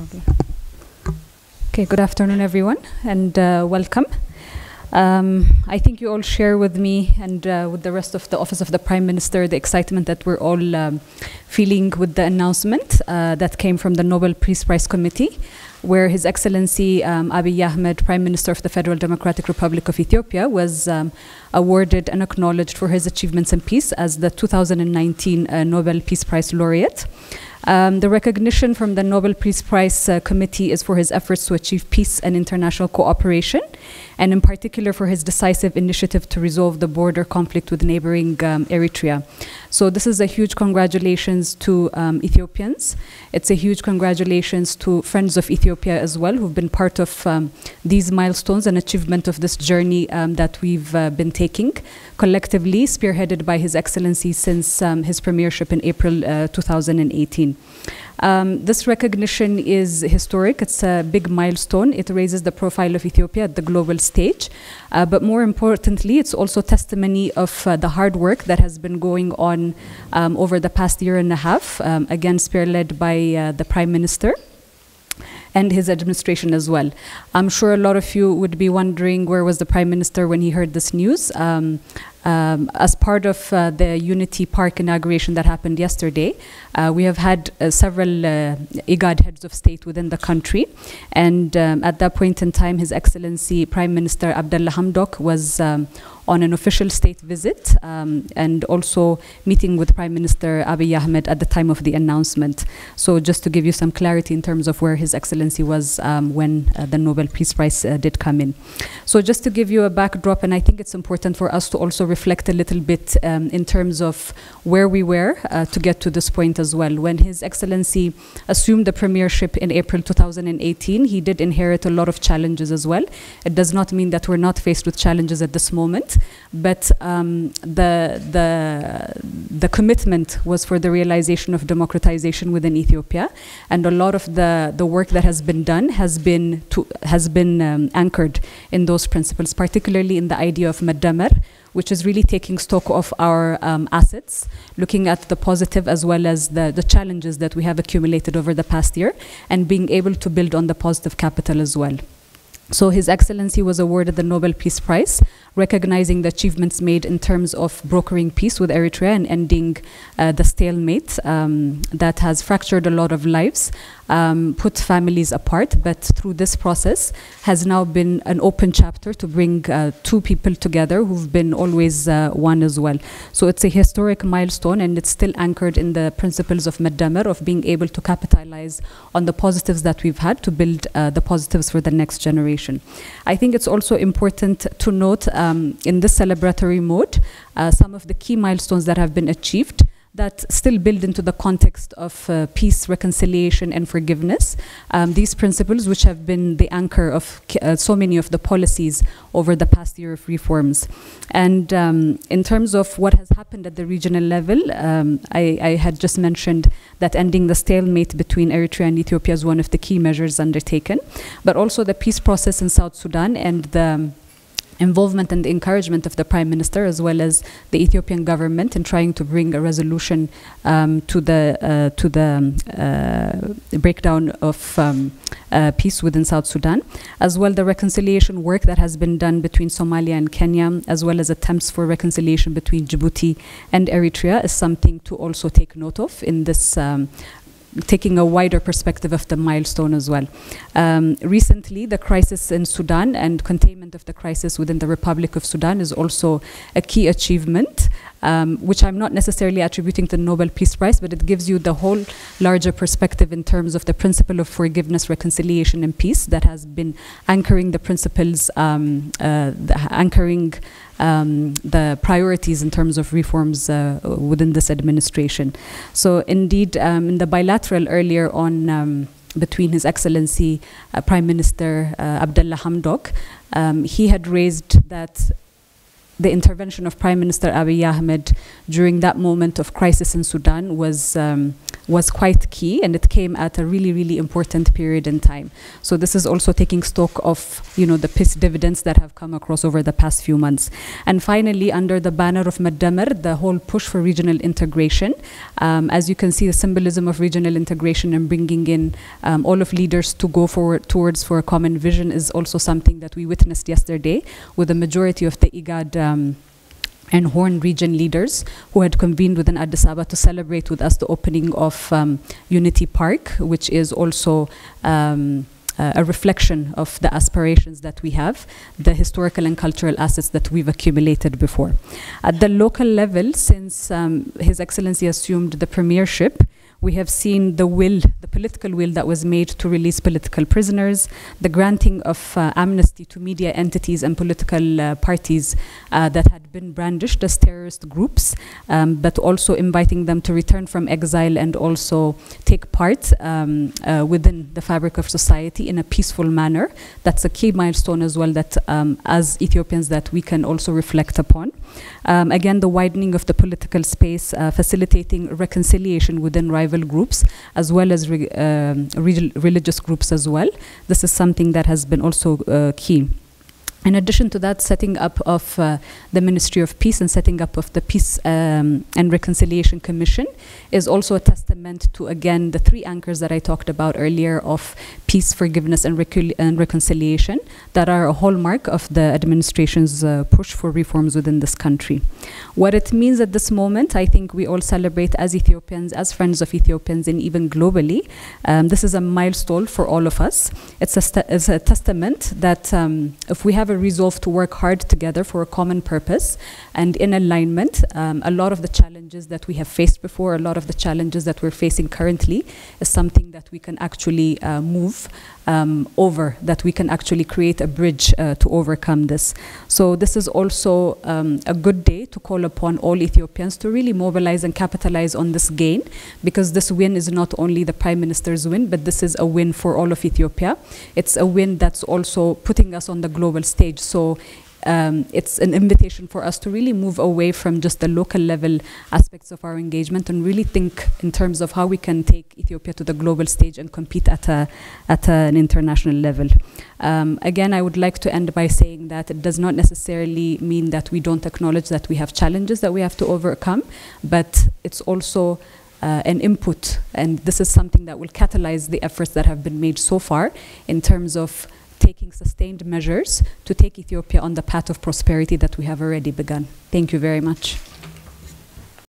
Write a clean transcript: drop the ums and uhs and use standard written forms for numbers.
Probably. Okay, good afternoon, everyone, and welcome. I think you all share with me and with the rest of the Office of the Prime Minister the excitement that we're all feeling with the announcement that came from the Nobel Peace Prize Committee, where His Excellency Abiy Ahmed, Prime Minister of the Federal Democratic Republic of Ethiopia, was awarded and acknowledged for his achievements in peace as the 2019 Nobel Peace Prize laureate. The recognition from the Nobel Peace Prize Committee is for his efforts to achieve peace and international cooperation, and in particular for his decisive initiative to resolve the border conflict with neighboring Eritrea. So this is a huge congratulations to Ethiopians. It's a huge congratulations to friends of Ethiopia as well, who've been part of these milestones and achievement of this journey that we've been taking collectively, spearheaded by His Excellency since his premiership in April 2018. This recognition is historic. It's a big milestone. It raises the profile of Ethiopia at the global stage. But more importantly, it's also testimony of the hard work that has been going on over the past year and a half, again spearled by the Prime Minister and his administration as well. I'm sure a lot of you would be wondering where was the Prime Minister when he heard this news. As part of the Unity Park inauguration that happened yesterday, we have had several IGAD heads of state within the country, and at that point in time, His Excellency Prime Minister Abdullah Hamdok was on an official state visit and also meeting with Prime Minister Abiy Ahmed at the time of the announcement. So just to give you some clarity in terms of where His Excellency was when the Nobel Peace Prize did come in. So just to give you a backdrop, and I think it's important for us to also reflect a little bit in terms of where we were to get to this point as well. When His Excellency assumed the premiership in April 2018, he did inherit a lot of challenges as well. It does not mean that we're not faced with challenges at this moment, but the commitment was for the realization of democratization within Ethiopia, and a lot of the work that has been done has been anchored in those principles, particularly in the idea of Maddamer, which is really taking stock of our assets, looking at the positive as well as the challenges that we have accumulated over the past year, and being able to build on the positive capital as well. So His Excellency was awarded the Nobel Peace Prize, recognizing the achievements made in terms of brokering peace with Eritrea and ending the stalemate that has fractured a lot of lives, put families apart, but through this process has now been an open chapter to bring two people together who've been always one as well. So it's a historic milestone, and it's still anchored in the principles of Maddamer, of being able to capitalize on the positives that we've had to build the positives for the next generation. I think it's also important to note in this celebratory mode some of the key milestones that have been achieved that still build into the context of peace, reconciliation, and forgiveness. These principles, which have been the anchor of so many of the policies over the past year of reforms. And in terms of what has happened at the regional level, I had just mentioned that ending the stalemate between Eritrea and Ethiopia is one of the key measures undertaken, but also the peace process in South Sudan and the involvement and the encouragement of the Prime Minister as well as the Ethiopian government in trying to bring a resolution to the breakdown of peace within South Sudan, as well the reconciliation work that has been done between Somalia and Kenya, as well as attempts for reconciliation between Djibouti and Eritrea, is something to also take note of in this taking a wider perspective of the milestone as well. Recently, the crisis in Sudan and containment of the crisis within the Republic of Sudan is also a key achievement, which I'm not necessarily attributing to the Nobel Peace Prize, but it gives you the whole larger perspective in terms of the principle of forgiveness, reconciliation, and peace that has been anchoring the principles, anchoring the priorities in terms of reforms within this administration. So indeed, in the bilateral earlier on between His Excellency Prime Minister Abdullah Hamdok, he had raised that the intervention of Prime Minister Abiy Ahmed during that moment of crisis in Sudan was was quite key, and it came at a really, really important period in time. So this is also taking stock of, the peace dividends that have come across over the past few months. And finally, under the banner of Madamar, the whole push for regional integration. As you can see, the symbolism of regional integration and bringing in all of leaders to go forward towards for a common vision is also something that we witnessed yesterday with the majority of the IGAD and Horn region leaders who had convened within Addis Ababa to celebrate with us the opening of Unity Park, which is also a reflection of the aspirations that we have, the historical and cultural assets that we've accumulated before. At the local level, since His Excellency assumed the premiership, we have seen the political will that was made to release political prisoners, the granting of amnesty to media entities and political parties that had been brandished as terrorist groups, but also inviting them to return from exile and also take part within the fabric of society in a peaceful manner. That's a key milestone as well that as Ethiopians that we can also reflect upon. Again, the widening of the political space, facilitating reconciliation within rival groups, as well as religious groups as well. This is something that has been also key. In addition to that, setting up of the Ministry of Peace and setting up of the Peace and Reconciliation Commission is also a testament to, again, the three anchors that I talked about earlier of peace, forgiveness, and reconciliation that are a hallmark of the administration's push for reforms within this country. What it means at this moment, I think we all celebrate as Ethiopians, as friends of Ethiopians, and even globally. This is a milestone for all of us. It's a testament that if we have a resolve to work hard together for a common purpose and in alignment, a lot of the challenges that we have faced before, a lot of the challenges that we're facing currently is something that we can actually move over, that we can actually create a bridge to overcome this. So this is also a good day to call upon all Ethiopians to really mobilize and capitalize on this gain, because this win is not only the Prime Minister's win, but this is a win for all of Ethiopia. It's a win that's also putting us on the global stage. So it's an invitation for us to really move away from just the local level aspects of our engagement and really think in terms of how we can take Ethiopia to the global stage and compete at an international level. Again, I would like to end by saying that it does not necessarily mean that we don't acknowledge that we have challenges that we have to overcome, but it's also an input, and this is something that will catalyze the efforts that have been made so far in terms of taking sustained measures to take Ethiopia on the path of prosperity that we have already begun. Thank you very much.